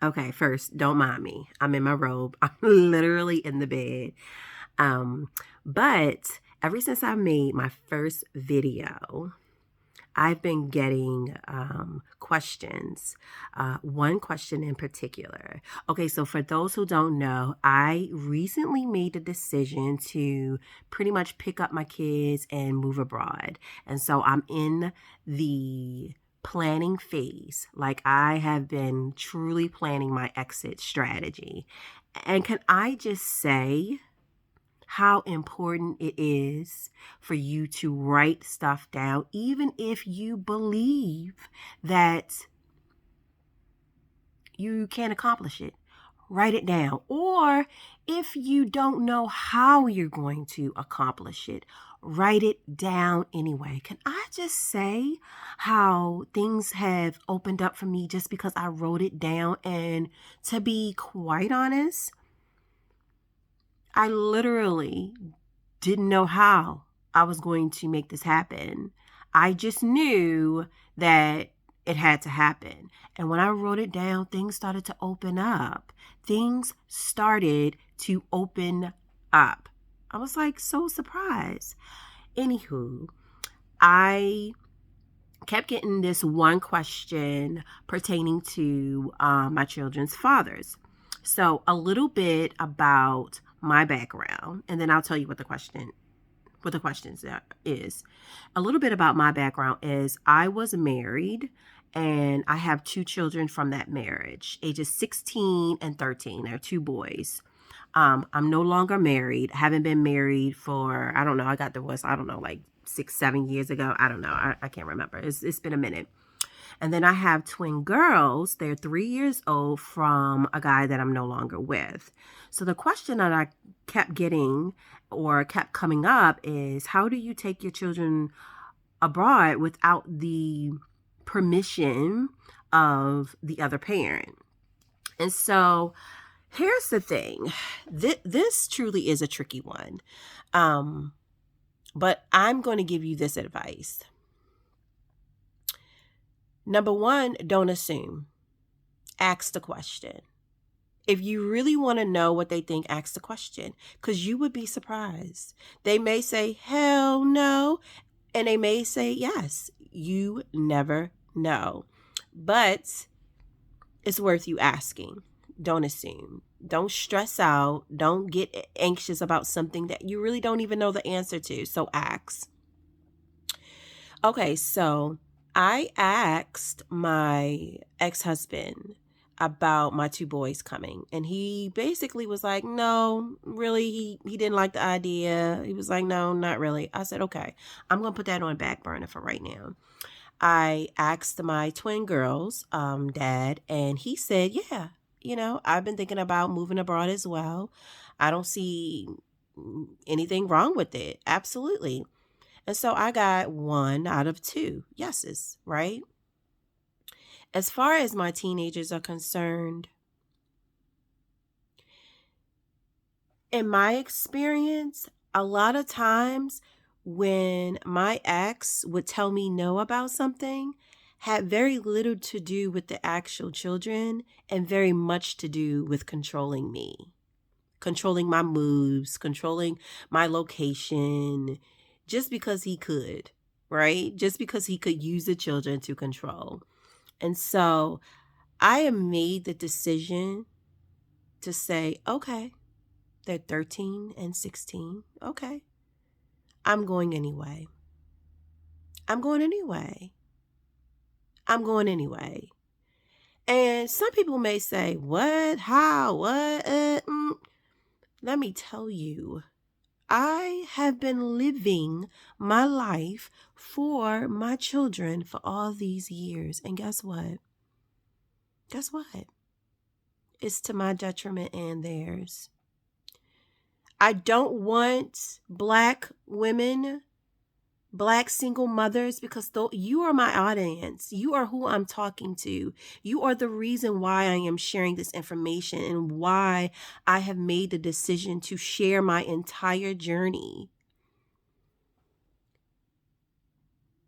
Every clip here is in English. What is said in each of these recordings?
Okay, first, don't mind me. I'm in my robe. I'm literally in the bed. Um, but ever since I made my first video, I've been getting questions. One question in particular. Okay, so for those who don't know, I recently made the decision to pretty much pick up my kids and move abroad. And so I'm in the planning phase. Like I have been truly planning my exit strategy. And can I just say, how important it is for you to write stuff down, even if you believe that you can't accomplish it. Write it down. Or if you don't know how you're going to accomplish it, write it down anyway. Can I just say how things have opened up for me just because I wrote it down? And to be quite honest, I literally didn't know how I was going to make this happen. I just knew that it had to happen. And when I wrote it down, things started to open up. Things started to open up. I was like so surprised. Anywho, I kept getting this one question pertaining to my children's fathers. So, a little bit about my background, and then I'll tell you what the questions is. A little bit about my background is I was married and I have two children from that marriage, ages 16 and 13. They're two boys. I'm no longer married. Haven't been married for, I don't know, I got divorced, I don't know, like 6, 7 years ago. I don't know. I can't remember. It's been a minute. And then I have twin girls. They're 3 years old from a guy that I'm no longer with. So the question that I kept getting or kept coming up is, how do you take your children abroad without the permission of the other parent? And so here's the thing. This truly is a tricky one. But I'm going to give you this advice. Number one, don't assume. Ask the question. If you really want to know what they think, ask the question because you would be surprised. They may say, hell no, and they may say yes. You never know. But it's worth you asking. Don't assume. Don't stress out. Don't get anxious about something that you really don't even know the answer to. So ask. Okay, so I asked my ex-husband about my two boys coming, and he basically was like, no, really, he didn't like the idea. He was like, no, not really. I said, okay, I'm gonna put that on back burner for right now. I asked my twin girls dad, and he said, yeah, I've been thinking about moving abroad as well. I don't see anything wrong with it. Absolutely. And so I got one out of two yeses, right? As far as my teenagers are concerned, in my experience, a lot of times when my ex would tell me no about something, had very little to do with the actual children and very much to do with controlling me, controlling my moves, controlling my location, just because he could, right? Just because he could use the children to control. And so I have made the decision to say, okay, they're 13 and 16. Okay, I'm going anyway. I'm going anyway. I'm going anyway. And some people may say, what? How? What? Let me tell you, I have been living my life for my children for all these years. And guess what? Guess what? It's to my detriment and theirs. I don't want Black women, Black single mothers, because you are my audience. You are who I'm talking to. You are the reason why I am sharing this information and why I have made the decision to share my entire journey.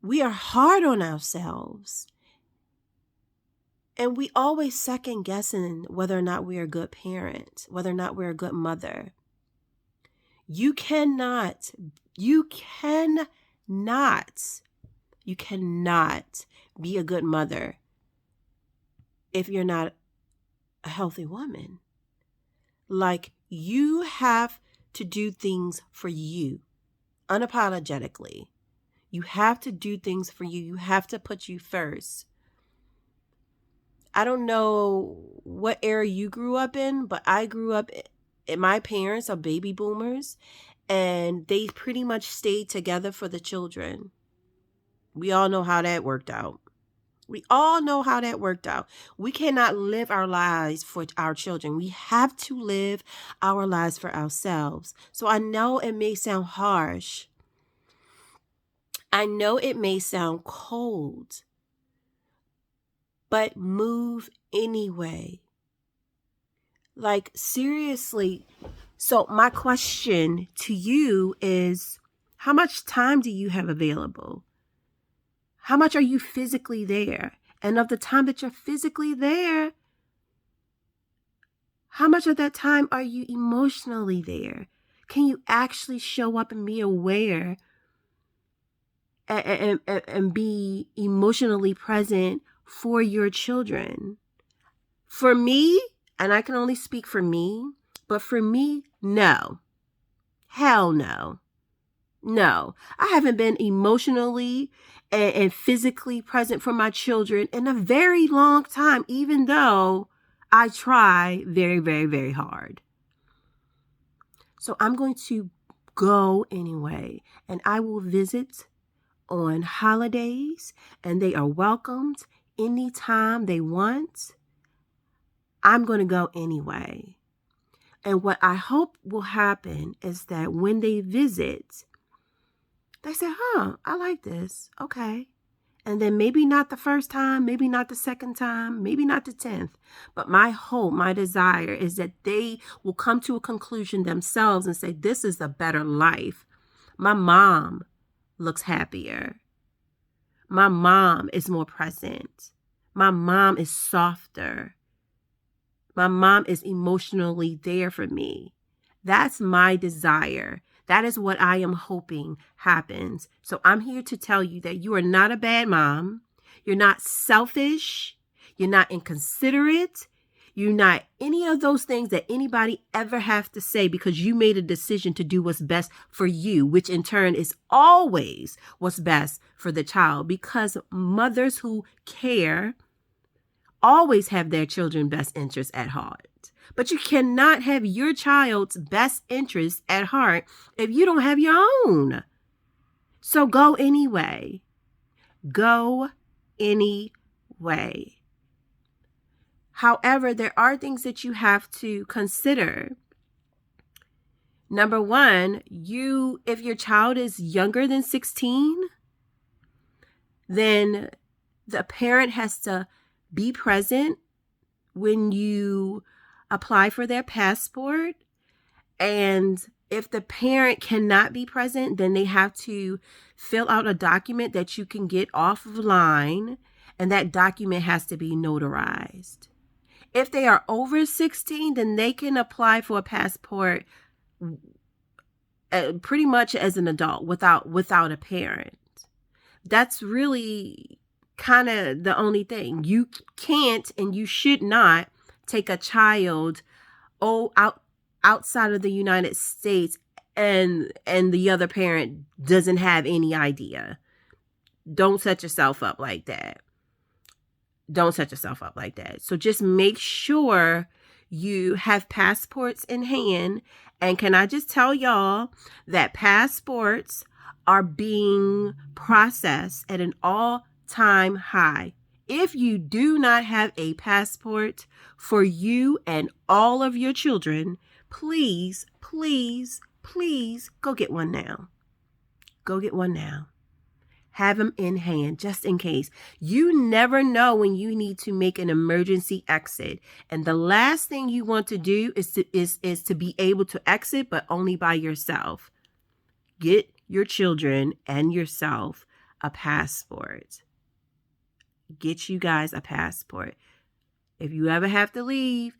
We are hard on ourselves. And we always second guessing whether or not we're a good parent, whether or not we're a good mother. You cannot be a good mother if you're not a healthy woman. Like, you have to do things for you unapologetically. You have to do things for you. You have to put you first. I don't know what era you grew up in, but I grew up in, my parents are baby boomers, and they pretty much stayed together for the children. We all know how that worked out. We cannot live our lives for our children. We have to live our lives for ourselves. So I know it may sound harsh. I know it may sound cold, but move anyway. Like, seriously. So my question to you is, how much time do you have available? How much are you physically there? And of the time that you're physically there, how much of that time are you emotionally there? Can you actually show up and be aware and be emotionally present for your children? For me, and I can only speak for me, but for me, no. Hell no. No, I haven't been emotionally and physically present for my children in a very long time, even though I try very, very, very hard. So I'm going to go anyway, and I will visit on holidays, and they are welcomed anytime they want. I'm going to go anyway. And what I hope will happen is that when they visit, they say, I like this. Okay. And then maybe not the first time, maybe not the second time, maybe not the 10th. But my hope, my desire is that they will come to a conclusion themselves and say, this is a better life. My mom looks happier. My mom is more present. My mom is softer. My mom is emotionally there for me. That's my desire. That is what I am hoping happens. So I'm here to tell you that you are not a bad mom. You're not selfish. You're not inconsiderate. You're not any of those things that anybody ever have to say, because you made a decision to do what's best for you, which in turn is always what's best for the child, because mothers who care always have their children's best interests at heart. But you cannot have your child's best interests at heart if you don't have your own. So go anyway. Go anyway. However, there are things that you have to consider. Number one, if your child is younger than 16, then the parent has to be present when you apply for their passport. And if the parent cannot be present, then they have to fill out a document that you can get offline, and that document has to be notarized. If they are over 16, then they can apply for a passport pretty much as an adult without a parent. That's really kind of the only thing. You can't and you should not take a child outside of the United States and the other parent doesn't have any idea. Don't set yourself up like that. So just make sure you have passports in hand. And can I just tell y'all that passports are being processed at an all-time high. If you do not have a passport for you and all of your children, please, please, please go get one now. Go get one now. Have them in hand just in case. You never know when you need to make an emergency exit. And the last thing you want to do is to be able to exit, but only by yourself. Get your children and yourself a passport. Get you guys a passport. If you ever have to leave,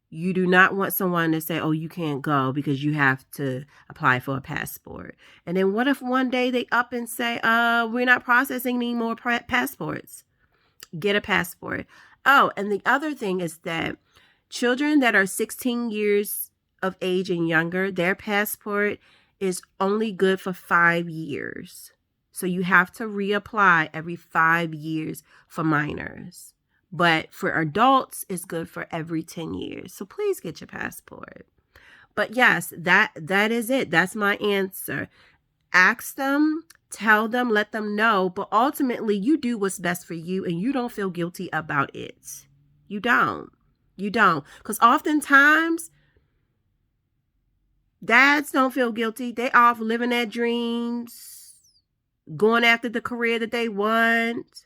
you do not want someone to say, oh, you can't go because you have to apply for a passport. And then what if one day they up and say, we're not processing any more passports? Get a passport. Oh, and the other thing is that children that are 16 years of age and younger, their passport is only good for 5 years. So you have to reapply every 5 years for minors. But for adults, it's good for every 10 years. So please get your passport. But yes, that is it. That's my answer. Ask them, tell them, let them know. But ultimately, you do what's best for you and you don't feel guilty about it. You don't. You don't. Because oftentimes, dads don't feel guilty. They off living their dreams, going after the career that they want,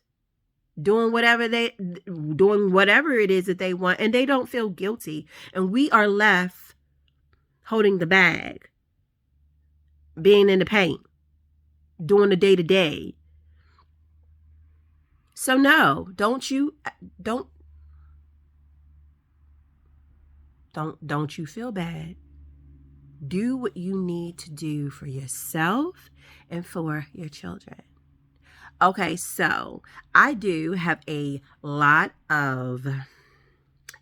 doing whatever it is that they want, and they don't feel guilty. And we are left holding the bag, being in the paint, doing the day-to-day. So no, don't you feel bad. Do what you need to do for yourself and for your children. Okay, so I do have a lot of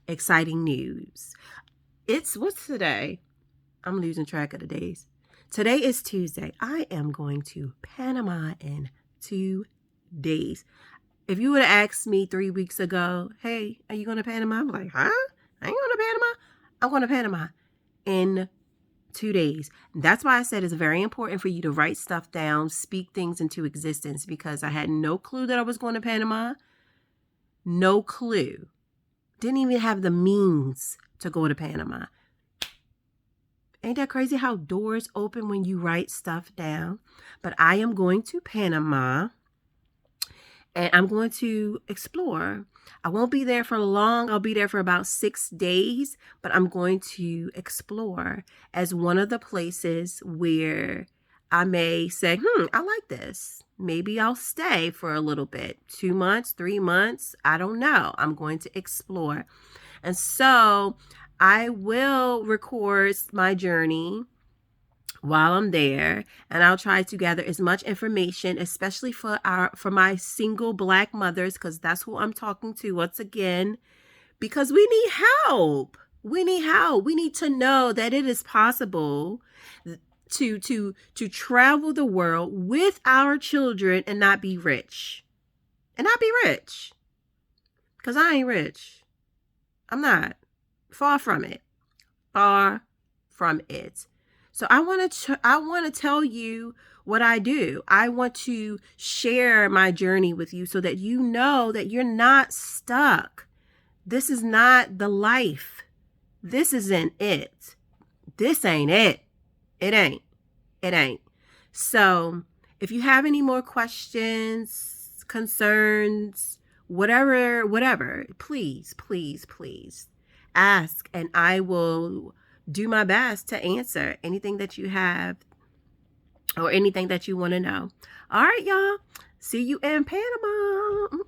exciting news. What's today? I'm losing track of the days. Today is Tuesday. I am going to Panama in 2 days. If you would have asked me 3 weeks ago, hey, are you going to Panama? I'm like, huh? I ain't going to Panama. I'm going to Panama in 2 days. That's why I said it's very important for you to write stuff down, speak things into existence, because I had no clue that I was going to Panama. No clue. Didn't even have the means to go to Panama. Ain't that crazy how doors open when you write stuff down? But I am going to Panama and I'm going to explore. I won't be there for long. I'll be there for about 6 days, but I'm going to explore as one of the places where I may say, I like this. Maybe I'll stay for a little bit, 2 months, 3 months. I don't know. I'm going to explore. And so I will record my journey while I'm there, and I'll try to gather as much information, especially for my single Black mothers, because that's who I'm talking to once again, because we need help. We need help. We need to know that it is possible to travel the world with our children and not be rich. And not be rich. Because I ain't rich. I'm not. Far from it. Far from it. So I want to tell you what I do. I want to share my journey with you so that you know that you're not stuck. This is not the life. This isn't it. This ain't it. It ain't. It ain't. So if you have any more questions, concerns, whatever, please ask, and I will do my best to answer anything that you have or anything that you want to know. All right, y'all. See you in Panama.